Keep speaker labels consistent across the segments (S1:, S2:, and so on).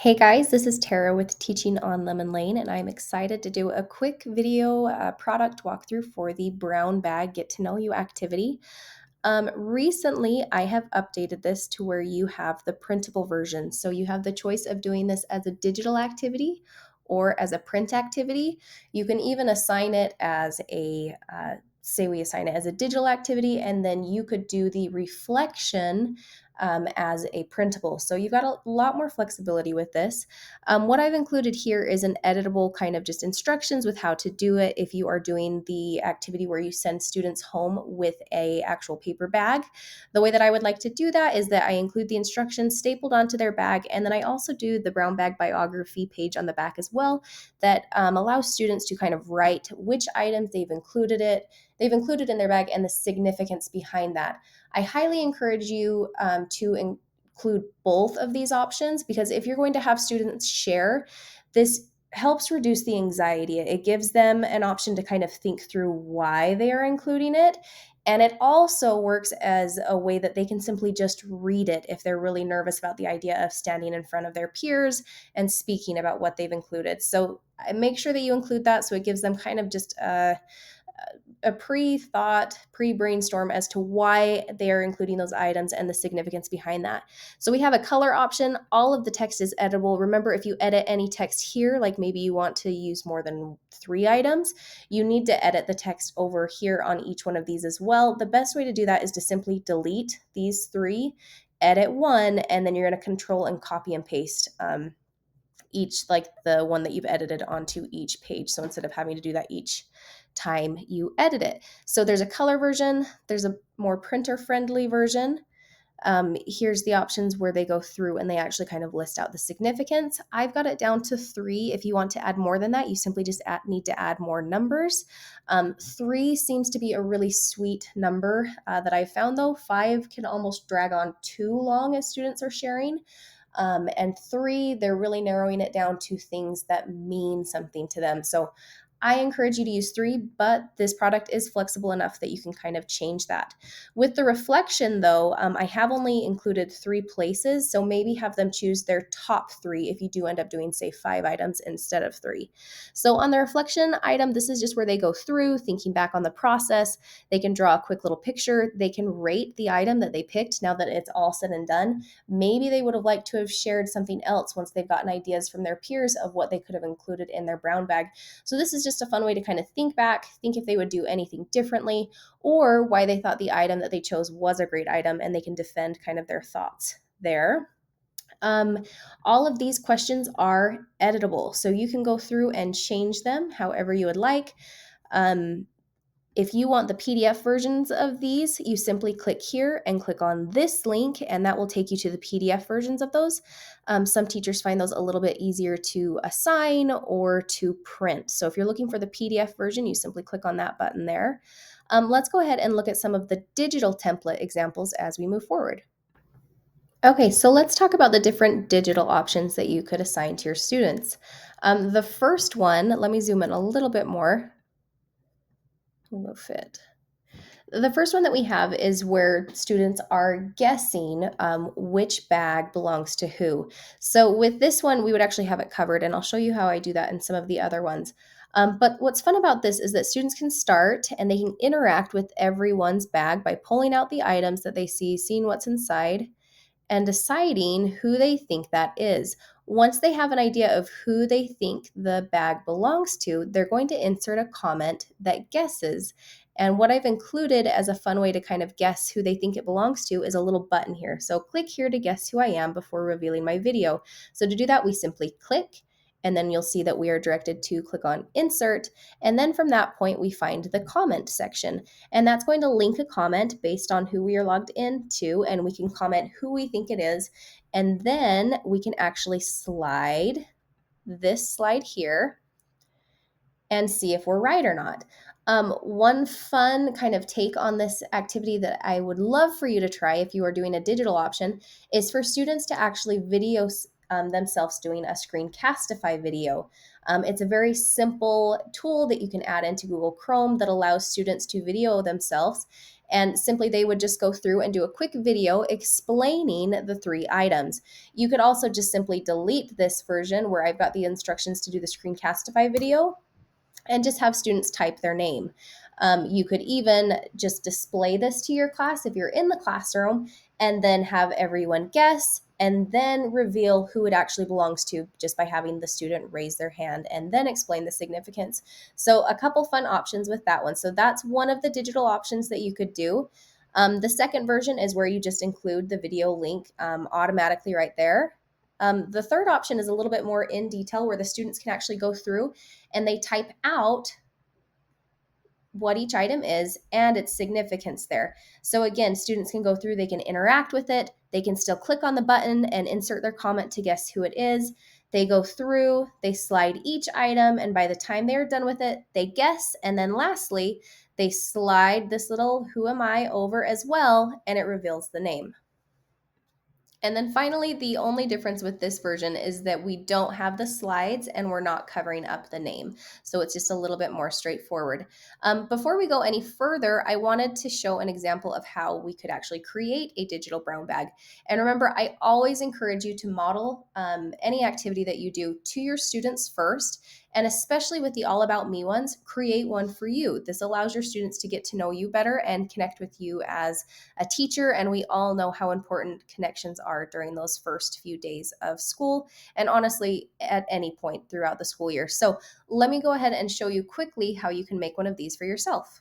S1: Hey guys, this is Tara with Teaching on Lemon Lane, and I'm excited to do a quick video product walkthrough for the Brown Bag Get to Know You activity. Recently, I have updated this to where you have the printable version. So you have the choice of doing this as a digital activity or as a print activity. You can even assign it as say we assign it as a digital activity, and then you could do the reflection as a printable. So you've got a lot more flexibility with this. What I've included here is an editable kind of just instructions with how to do it if you are doing the activity where you send students home with a actual paper bag. The way that I would like to do that is that I include the instructions stapled onto their bag, and then I also do the brown bag biography page on the back as well that allows students to kind of write which items they've included in their bag and the significance behind that. I highly encourage you to include both of these options because if you're going to have students share, this helps reduce the anxiety. It gives them an option to kind of think through why they are including it. And it also works as a way that they can simply just read it if they're really nervous about the idea of standing in front of their peers and speaking about what they've included. So make sure that you include that so it gives them kind of just a pre-thought, pre-brainstorm as to why they are including those items and the significance behind that. So we have a color option. All of the text is editable. Remember, if you edit any text here, like maybe you want to use more than 3 items, you need to edit the text over here on each one of these as well. The best way to do that is to simply delete these 3, edit 1, and then you're going to control and copy and paste each, like the one that you've edited onto each page. So instead of having to do that each time you edit it. So there's a color version, there's a more printer friendly version. Here's the options where they go through and they actually kind of list out the significance. I've got it down to 3. If you want to add more than that, you simply just need to add more numbers. 3 seems to be a really sweet number that I found though. 5 can almost drag on too long as students are sharing. And 3, they're really narrowing it down to things that mean something to them. So I encourage you to use 3, but this product is flexible enough that you can kind of change that. With the reflection, though, I have only included 3 places, so maybe have them choose their top 3 if you do end up doing, say, 5 items instead of 3. So on the reflection item, this is just where they go through, thinking back on the process. They can draw a quick little picture. They can rate the item that they picked now that it's all said and done. Maybe they would have liked to have shared something else once they've gotten ideas from their peers of what they could have included in their brown bag. So this is just a fun way to kind of think back, think if they would do anything differently, or why they thought the item that they chose was a great item, and they can defend kind of their thoughts there. All of these questions are editable, so you can go through and change them however you would like. If you want the PDF versions of these, you simply click here and click on this link, and that will take you to the PDF versions of those. Some teachers find those a little bit easier to assign or to print. So if you're looking for the PDF version, you simply click on that button there. Let's go ahead and look at some of the digital template examples as we move forward. Okay, so let's talk about the different digital options that you could assign to your students. The first one, let me zoom in a little bit more. Will fit. The first one that we have is where students are guessing which bag belongs to who. So with this one, we would actually have it covered, and I'll show you how I do that in some of the other ones. But what's fun about this is that students can start and they can interact with everyone's bag by pulling out the items that they see, seeing what's inside, and deciding who they think that is. Once they have an idea of who they think the bag belongs to, they're going to insert a comment that guesses. And what I've included as a fun way to kind of guess who they think it belongs to is a little button here. So click here to guess who I am before revealing my video. So to do that, we simply click, and then you'll see that we are directed to click on insert. And then from that point, we find the comment section. And that's going to link a comment based on who we are logged into, and we can comment who we think it is. And then we can actually slide this slide here and see if we're right or not. One fun kind of take on this activity that I would love for you to try if you are doing a digital option is for students to actually video themselves doing a screencastify video. It's a very simple tool that you can add into Google Chrome that allows students to video themselves. And simply they would just go through and do a quick video explaining the 3 items. You could also just simply delete this version where I've got the instructions to do the Screencastify video and just have students type their name. You could even just display this to your class if you're in the classroom and then have everyone guess and then reveal who it actually belongs to just by having the student raise their hand and then explain the significance. So a couple fun options with that one. So that's one of the digital options that you could do. The second version is where you just include the video link automatically right there. The third option is a little bit more in detail where the students can actually go through and they type out what each item is and its significance there. So again, students can go through, they can interact with it, they can still click on the button and insert their comment to guess who it is. They go through, they slide each item, and by the time they're done with it, they guess. And then lastly, they slide this little who am I over as well, and it reveals the name. And then finally, the only difference with this version is that we don't have the slides and we're not covering up the name. So it's just a little bit more straightforward. Before we go any further, I wanted to show an example of how we could actually create a digital brown bag. And remember, I always encourage you to model any activity that you do to your students first. And especially with the All About Me ones, create one for you. This allows your students to get to know you better and connect with you as a teacher. And we all know how important connections are during those first few days of school, and honestly, at any point throughout the school year. So let me go ahead and show you quickly how you can make one of these for yourself.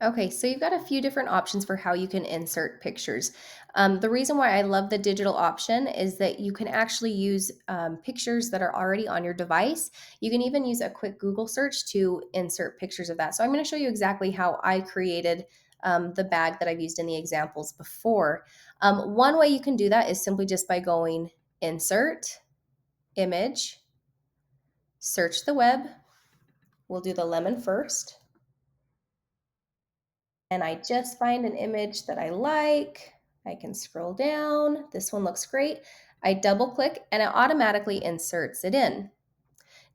S1: Okay, so you've got a few different options for how you can insert pictures. The reason why I love the digital option is that you can actually use pictures that are already on your device. You can even use a quick Google search to insert pictures of that. So I'm going to show you exactly how I created the bag that I've used in the examples before. One way you can do that is simply just by going Insert, Image, Search the Web. We'll do the lemon first. And I just find an image that I like. I can scroll down. This one looks great. I double click and it automatically inserts it in.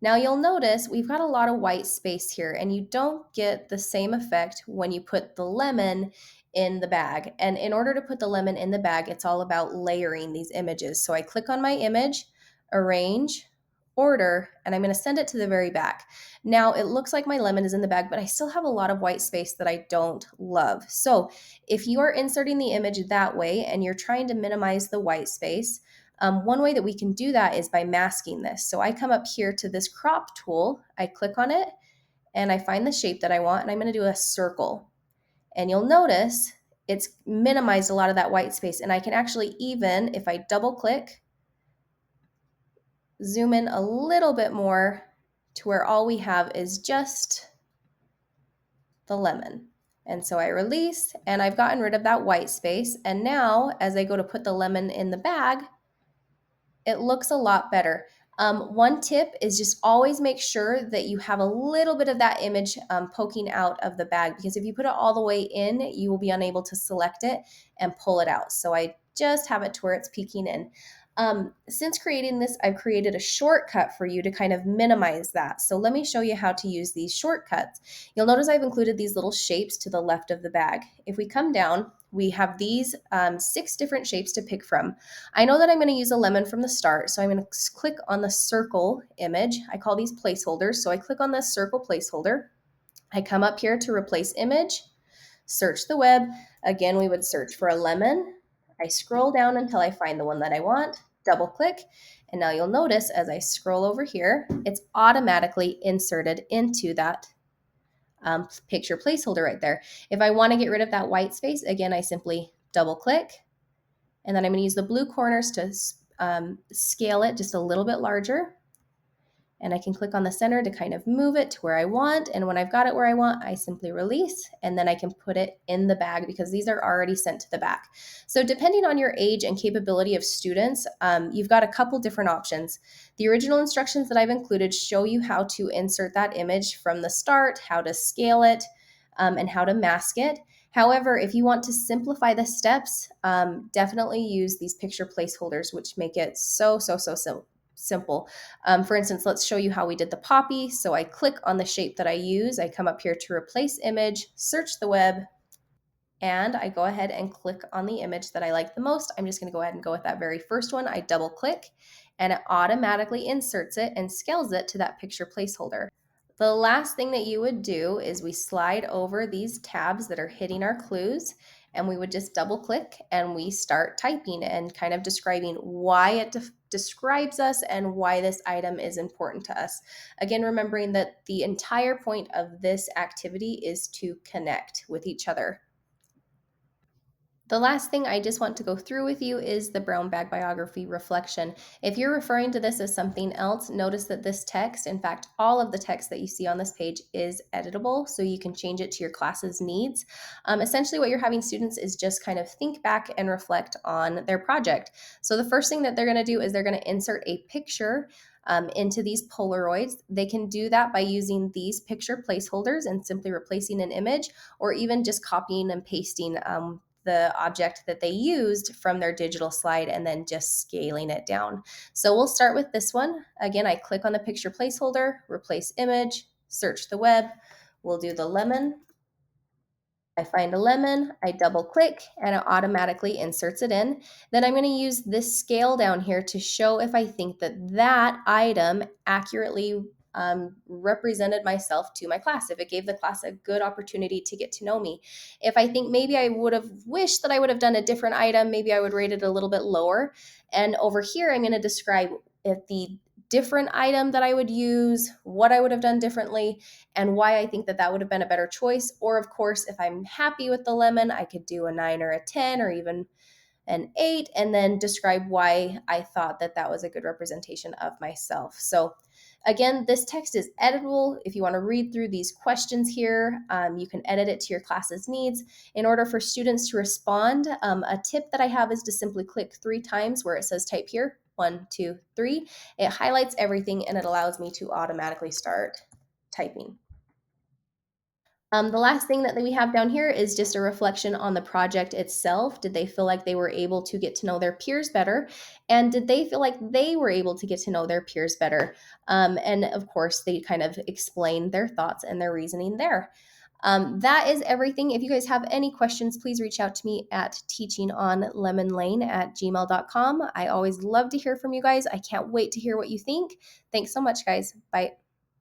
S1: Now you'll notice we've got a lot of white space here, and you don't get the same effect when you put the lemon in the bag. And in order to put the lemon in the bag, it's all about layering these images. So I click on my image, arrange, order, and I'm going to send it to the very back. Now it looks like my lemon is in the bag, but I still have a lot of white space that I don't love. So if you are inserting the image that way and you're trying to minimize the white space, one way that we can do that is by masking this. So I come up here to this crop tool, I click on it, and I find the shape that I want, and I'm going to do a circle. And you'll notice it's minimized a lot of that white space, and I can actually even, if I double click, zoom in a little bit more to where all we have is just the lemon. And so I release, and I've gotten rid of that white space. And now, as I go to put the lemon in the bag, it looks a lot better. One tip is just always make sure that you have a little bit of that image poking out of the bag, because if you put it all the way in, you will be unable to select it and pull it out. So I just have it to where it's peeking in. Since creating this, I've created a shortcut for you to kind of minimize that. So let me show you how to use these shortcuts. You'll notice I've included these little shapes to the left of the bag. If we come down, we have these 6 different shapes to pick from. I know that I'm going to use a lemon from the start, so I'm going to click on the circle image. I call these placeholders. So I click on this circle placeholder. I come up here to replace image, search the web. Again, we would search for a lemon. I scroll down until I find the one that I want, double click, and now you'll notice as I scroll over here, it's automatically inserted into that picture placeholder right there. If I want to get rid of that white space, again, I simply double click, and then I'm going to use the blue corners to scale it just a little bit larger. And I can click on the center to kind of move it to where I want. And when I've got it where I want, I simply release, and then I can put it in the bag because these are already sent to the back. So depending on your age and capability of students, you've got a couple different options. The original instructions that I've included show you how to insert that image from the start, how to scale it, and how to mask it. However, if you want to simplify the steps, definitely use these picture placeholders, which make it so simple. For instance, let's show you how we did the poppy. So I click on the shape that I use. I come up here to replace image, search the web, and I go ahead and click on the image that I like the most. I'm just going to go ahead and go with that very first one. I double click and it automatically inserts it and scales it to that picture placeholder. The last thing that you would do is we slide over these tabs that are hitting our clues, and we would just double click and we start typing and kind of describing why it describes us and why this item is important to us. Again, remembering that the entire point of this activity is to connect with each other. The last thing I just want to go through with you is the brown bag biography reflection. If you're referring to this as something else, notice that this text, in fact, all of the text that you see on this page is editable, so you can change it to your class's needs. Essentially, what you're having students is just kind of think back and reflect on their project. So the first thing that they're going to do is they're going to insert a picture into these Polaroids. They can do that by using these picture placeholders and simply replacing an image, or even just copying and pasting the object that they used from their digital slide and then just scaling it down. So we'll start with this one. Again, I click on the picture placeholder, replace image, search the web. We'll do the lemon. I find a lemon, I double click, and it automatically inserts it in. Then I'm going to use this scale down here to show if I think that that item accurately represented myself to my class, if it gave the class a good opportunity to get to know me. If I think maybe I would have wished that I would have done a different item, maybe I would rate it a little bit lower. And over here, I'm going to describe if the different item that I would use, what I would have done differently, and why I think that that would have been a better choice. Or, of course, if I'm happy with the lemon, I could do a 9 or a 10 or even an 8, and then describe why I thought that that was a good representation of myself. So, again, this text is editable. If you want to read through these questions here, you can edit it to your class's needs. In order for students to respond, a tip that I have is to simply click 3 times where it says type here. 1, 2, 3. It highlights everything and it allows me to automatically start typing. The last thing that we have down here is just a reflection on the project itself. Did they feel like they were able to get to know their peers better? And did they feel like they were able to get to know their peers better? And of course, they kind of explain their thoughts and their reasoning there. That is everything. If you guys have any questions, please reach out to me at teachingonlemonlane@gmail.com. I always love to hear from you guys. I can't wait to hear what you think. Thanks so much, guys. Bye.